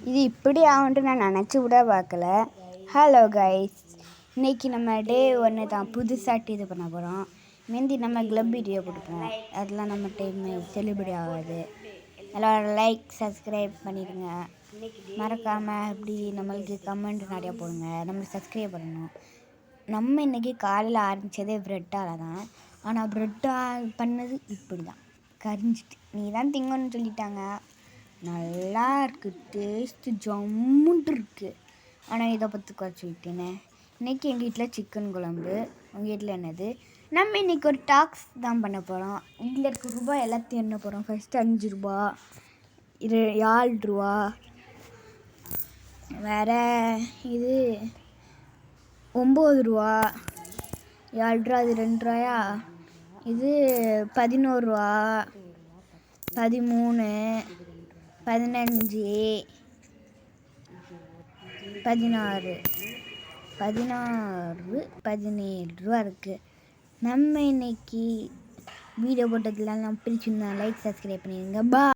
இது இப்படி ஆகுன்ட்டு நான் நினச்சி கூட பார்க்கல. ஹலோ கைஸ், இன்றைக்கி நம்ம டே 1 தான் புதுசாக இது பண்ண போகிறோம். முந்தி நம்ம கிளப் வீடியோ கொடுப்போம், அதெல்லாம் நம்ம டைம் செல்லுபடி ஆகாது. எல்லோரும் லைக் சப்ஸ்கிரைப் பண்ணிடுங்க, மறக்காமல் அப்படி நம்மளுக்கு கமெண்ட் நிறையா போடுங்க, நம்மளுக்கு சப்ஸ்கிரைப் பண்ணணும். நம்ம இன்றைக்கி காலையில் ஆரம்பித்ததே ப்ரெட்டால் தான். ஆனால் ப்ரெட்டாக பண்ணது இப்படி தான் கரிஞ்சிட்டு நீ தான் திங்கன்னு சொல்லிட்டாங்க. நல்லா இருக்குது, டேஸ்ட்டு ஜம்முன்ட்டு இருக்குது. ஆனால் இதை பற்றி குறைச்சி சொல்லிட்டேனே. இன்றைக்கி எங்கள் வீட்டில் சிக்கன் குழம்பு. உங்கள் வீட்டில் என்னது? நம்ம இன்றைக்கி ஒரு டாக்ஸ் தான் பண்ண போகிறோம். இதில் இருக்க ரூபாய் எல்லாத்தையும் என்ன போகிறோம். ஃபஸ்ட்டு 5 ரூபா, 7 ரூபா, வேறு இது 9 ரூபா, 7 ரூபா, அது 2 ரூபாயா, இது 11 ரூபா, 13, 15, 16, 17 ரூபா இருக்குது. நம்ம இன்னைக்கு வீடியோ போட்டதுலாம் பிடிச்சிருந்தா லைக் சப்ஸ்கிரைப் பண்ணிடுங்க. பா.